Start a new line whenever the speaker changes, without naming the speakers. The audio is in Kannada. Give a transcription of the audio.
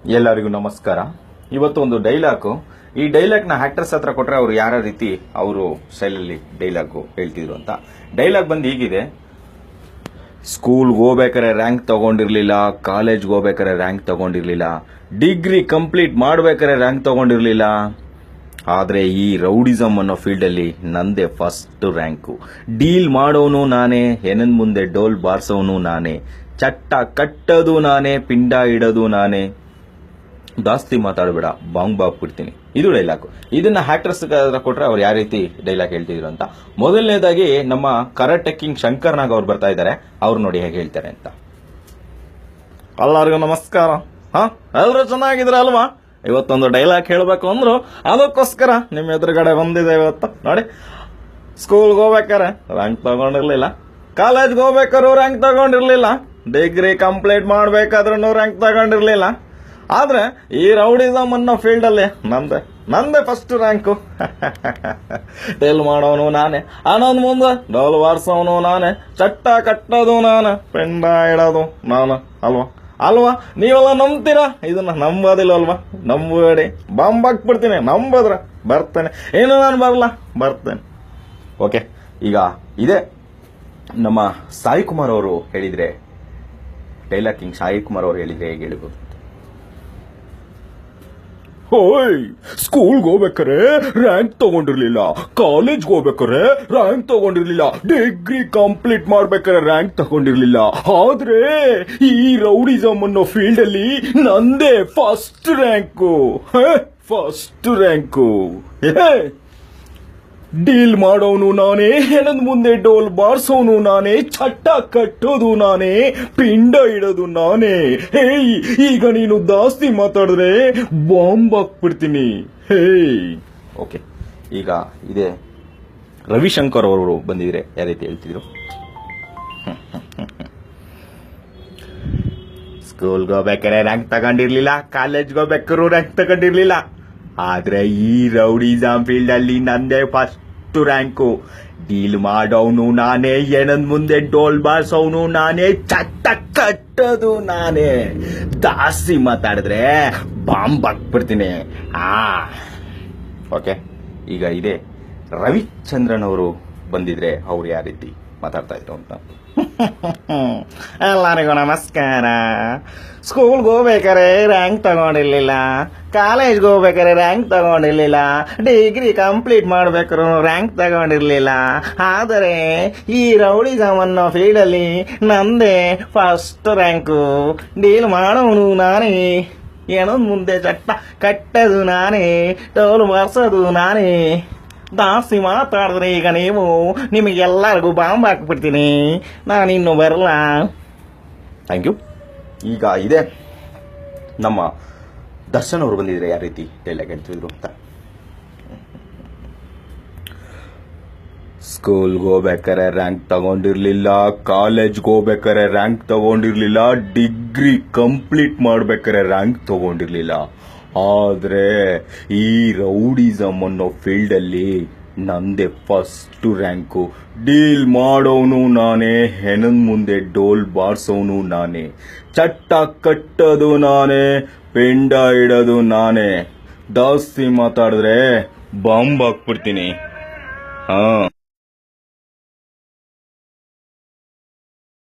ಎಲ್ಲರಿಗೂ ನಮಸ್ಕಾರ. ಇವತ್ತು ಒಂದು ಡೈಲಾಗು. ಈ ಡೈಲಾಗ್ನ ಆಕ್ಟರ್ಸ್ ಹತ್ರ ಕೊಟ್ರೆ ಅವ್ರು ಯಾರ ರೀತಿ ಅವರು ಸ್ಟೈಲಲ್ಲಿ ಡೈಲಾಗು ಹೇಳ್ತಿದ್ರು ಅಂತ. ಡೈಲಾಗ್ ಬಂದು ಹೀಗಿದೆ: ಸ್ಕೂಲ್ಗೆ ಹೋಗ್ಬೇಕಾರೆ ರ್ಯಾಂಕ್ ತಗೊಂಡಿರ್ಲಿಲ್ಲ, ಕಾಲೇಜ್ಗೆ ಹೋಗ್ಬೇಕಾರೆ ರ್ಯಾಂಕ್ ತಗೊಂಡಿರ್ಲಿಲ್ಲ, ಡಿಗ್ರಿ ಕಂಪ್ಲೀಟ್ ಮಾಡ್ಬೇಕಾರೆ ರ್ಯಾಂಕ್ ತಗೊಂಡಿರ್ಲಿಲ್ಲ, ಆದರೆ ಈ ರೌಡಿಸಮ್ ಅನ್ನೋ ಫೀಲ್ಡಲ್ಲಿ ನಂದೇ ಫಸ್ಟ್ ರ್ಯಾಂಕು. ಡೀಲ್ ಮಾಡೋನು ನಾನೇ, ಹೆಣನ್ ಮುಂದೆ ಡೋಲ್ ಬಾರ್ಸೋನು ನಾನೇ, ಚಟ್ಟ ಕಟ್ಟೋದು ನಾನೇ, ಪಿಂಡ ಇಡೋದು ನಾನೇ, ಜಾಸ್ತಿ ಮಾತಾಡಬೇಡ ಬಾಂಗ್ ಬಿಡ್ತೀನಿ. ಇದು ಡೈಲಾಗು. ಇದನ್ನ ಆಕ್ಟರ್ಸ್ ಕೊಟ್ರೆ ಅವ್ರು ಯಾವ ರೀತಿ ಡೈಲಾಗ್ ಹೇಳ್ತಿದ್ರು ಅಂತ. ಮೊದಲನೇದಾಗಿ ನಮ್ಮ ಕರಾಟೆ ಕಿಂಗ್ ಶಂಕರ್ ನಾಗ್ ಅವ್ರು ಬರ್ತಾ ಇದ್ದಾರೆ. ಅವ್ರು ನೋಡಿ ಹೇಗೆ ಹೇಳ್ತಾರೆ ಅಂತ. ಎಲ್ಲರಿಗೂ ನಮಸ್ಕಾರ. ಎಲ್ಲರೂ ಚೆನ್ನಾಗಿದ್ರ ಅಲ್ವಾ? ಇವತ್ತೊಂದು ಡೈಲಾಗ್ ಹೇಳಬೇಕು ಅಂದ್ರು ಅದಕ್ಕೋಸ್ಕರ ನಿಮ್ಮ ಎದುರುಗಡೆ ಬಂದಿದೆ ಇವತ್ತು. ನೋಡಿ, ಸ್ಕೂಲ್ಗೆ ಹೋಗ್ಬೇಕಾರೆ ರ್ಯಾಂಕ್ ತಗೊಂಡಿರ್ಲಿಲ್ಲ, ಕಾಲೇಜ್ಗೆ ಹೋಗ್ಬೇಕಾದ್ರು ರ್ಯಾಂಕ್ ತಗೊಂಡಿರ್ಲಿಲ್ಲ, ಡಿಗ್ರಿ ಕಂಪ್ಲೀಟ್ ಮಾಡ್ಬೇಕಾದ್ರೂ ರ್ಯಾಂಕ್ ತಗೊಂಡಿರ್ಲಿಲ್ಲ, ಆದ್ರೆ ಈ ರೌಡಿಸಮ್ ಅನ್ನೋ ಫೀಲ್ಡ್ ಅಲ್ಲಿ ನಂದೇ ಫಸ್ಟ್ ರ್ಯಾಂಕು. ಟೇಲ್ ಮಾಡೋನು ನಾನೇ, ಅನ್ನೋದ್ ಮುಂದೆ ಡೋಲ್ ವಾರ್ಸೋನು ನಾನೇ, ಚಟ್ಟ ಕಟ್ಟೋದು ನಾನೇ, ಪೆಂಡ ಇಡೋದು ನಾನು. ಅಲ್ವಾ ನೀವೆಲ್ಲ ನಂಬ್ತೀರಾ? ಇದನ್ನ ನಂಬೋದಿಲ್ವಲ್ವಾ? ನಂಬೇಡಿ, ಬಾಂಬ್ ಹಾಕ್ಬಿಡ್ತೀನಿ. ನಂಬದ್ರ ಬರ್ತೇನೆ, ಏನು ನಾನು ಬರ್ತೇನೆ. ಓಕೆ, ಈಗ ಇದೇ ನಮ್ಮ ಸಾಯಿ ಕುಮಾರ್ ಅವರು ಹೇಳಿದ್ರೆ, ಡೈಲಾಗ್ ಕಿಂಗ್ ಸಾಯಿ ಕುಮಾರ್ ಅವರು ಹೇಳಿದ್ರೆ ಹೇಗೆ ಹೇಳ್ಬೋದು?
ಹೋಯ್, ಸ್ಕೂಲ್ಗೆ ಹೋಗ್ಬೇಕಾರೆ ರ್ಯಾಂಕ್ ತಗೊಂಡಿರ್ಲಿಲ್ಲ, ಕಾಲೇಜ್ಗೆ ಹೋಗ್ಬೇಕಾರೆ ರ್ಯಾಂಕ್ ತಗೊಂಡಿರ್ಲಿಲ್ಲ, ಡಿಗ್ರಿ ಕಂಪ್ಲೀಟ್ ಮಾಡ್ಬೇಕಾರೆ ರ್ಯಾಂಕ್ ತಗೊಂಡಿರ್ಲಿಲ್ಲ, ಆದ್ರೆ ಈ ರೌಡಿಸಮ್ ಅನ್ನೋ ಫೀಲ್ಡ್ ಅಲ್ಲಿ ನಂದೇ ಫಸ್ಟ್ ರ್ಯಾಂಕು. ಡೀಲ್ ಮಾಡೋನು ನಾನೇ, ಹೆಣದ ಮುಂದೆ ಡೋಲ್ ಬಾರ್ಸೋನು ನಾನೇ, ಚಟ್ಟ ಕಟ್ಟೋದು ನಾನೇ, ಪಿಂಡ ಇಡೋದು ನಾನೇ. ಹೇಯ್, ಈಗ ನೀನು ಜಾಸ್ತಿ ಮಾತಾಡಿದ್ರೆ ಬಾಂಬ್ ಹಾಕ್ಬಿಡ್ತೀನಿ.
ಓಕೆ, ಈಗ ಇದೇ ರವಿಶಂಕರ್ ಅವರು ಬಂದಿದ್ರೆ ಯಾವ ರೀತಿ ಹೇಳ್ತಿದ್ರು? ಸ್ಕೂಲ್ಗೆ ಹೋಗ್ಬೇಕಾರೆ ರ್ಯಾಂಕ್ ತಗೊಂಡಿರ್ಲಿಲ್ಲ, ಕಾಲೇಜ್ಗೆ ಹೋಗ್ಬೇಕಾದ್ರು ರ್ಯಾಂಕ್ ತಗೊಂಡಿರ್ಲಿಲ್ಲ, ಆದ್ರೆ ಈ ರೌಡಿಸಮ್ ಫೀಲ್ಡ್ ಅಲ್ಲಿ ನಂದೇ ಫಸ್ಟ್ ರ್ಯಾಂಕು. ಡೀಲ್ ಮಾಡೋನು ನಾನೇ, ಏನಂದ್ ಮುಂದೆ ಡೋಲ್ ಬಾರ್ಸೋನು ನಾನೇ, ಚಟ್ಟ ಕಟ್ಟೋದು ನಾನೇ, ಜಾಸ್ತಿ ಮಾತಾಡಿದ್ರೆ ಬಾಂಬ್ ಹಾಕ್ಬಿಡ್ತೀನಿ. ಓಕೆ, ಈಗ ಇದೆ ರವಿಚಂದ್ರನ್ ಅವರು ಬಂದಿದ್ರೆ ಅವ್ರು ಯಾವ ರೀತಿ ಮಾತಾಡ್ತಾ ಇದ್ರು ಅಂತ. ಎಲ್ಲರಿಗೂ ನಮಸ್ಕಾರ. ಸ್ಕೂಲ್ಗೆ ಹೋಗ್ಬೇಕಾರೆ ರ್ಯಾಂಕ್ ತಗೊಂಡಿರ್ಲಿಲ್ಲ, ಕಾಲೇಜ್ಗೆ ಹೋಗ್ಬೇಕಾರೆ ರ್ಯಾಂಕ್ ತಗೊಂಡಿರ್ಲಿಲ್ಲ, ಡಿಗ್ರಿ ಕಂಪ್ಲೀಟ್ ಮಾಡ್ಬೇಕಾದ್ರು ರ್ಯಾಂಕ್ ತಗೊಂಡಿರ್ಲಿಲ್ಲ, ಆದರೆ ಈ ರೌಡಿಸಮ್ ಅನ್ನೋ ಫೀಲ್ಡಲ್ಲಿ ನಂದೇ ಫಸ್ಟ್ ರ್ಯಾಂಕು. ಡೀಲ್ ಮಾಡೋನು ನಾನೇ, ಏನೋ ಮುಂದೆ ಚಟ್ಟ ಕಟ್ಟೋದು ನಾನೇ, ಟೋಲ್ ಬಾರ್ಸೋದು ನಾನೇ, ಜಾಸ್ತಿ ಮಾತಾಡಿದ್ರೆ ಈಗ ನಿಮಗೆಲ್ಲರಿಗೂ ಬಾಂಬ್ ಹಾಕ್ಬಿಡ್ತೀನಿ. ನಾನಿನ್ನು ಬರಲ್ಲ. Thank you. ಈಗ ಇದೆ ನಮ್ಮ ದರ್ಶನ್ ಅವರು ಬಂದಿದ್ರೆ ಯಾವ ರೀತಿ ಡೈಲಾಗ್ ಹೇಳ್ತಿದ್ರು ಅಂತ. ಸ್ಕೂಲ್ಗೆ ಹೋಗ್ಬೇಕಾರೆ ರ್ಯಾಂಕ್ ತಗೊಂಡಿರ್ಲಿಲ್ಲ, ಕಾಲೇಜ್ಗೆ ಹೋಗ್ಬೇಕಾರೆ ರ್ಯಾಂಕ್ ತಗೊಂಡಿರ್ಲಿಲ್ಲ, ಡಿಗ್ರಿ ಕಂಪ್ಲೀಟ್ ಮಾಡ್ಬೇಕಾರೆ ರ್ಯಾಂಕ್ ತಗೊಂಡಿರ್ಲಿಲ್ಲ, ಆದ್ರೆ ಈ ರೌಡಿಸಮ್ ಅನ್ನೋ ಫೀಲ್ಡ್ ಅಲ್ಲಿ ನಂದೇ ಫಸ್ಟ್ ರ್ಯಾಂಕು. ಡೀಲ್ ಮಾಡೋನು ನಾನೇ, ಹೆಣನ್ ಮುಂದೆ ಡೋಲ್ ಬಾರ್ಸೋನು ನಾನೇ, ಚಟ್ಟ ಕಟ್ಟೋದು ನಾನೇ, ಪೆಂಡ ಇಡೋದು ನಾನೇ, ಜಾಸ್ತಿ ಮಾತಾಡಿದ್ರೆ ಬಾಂಬ್ ಹಾಕ್ಬಿಡ್ತೀನಿ.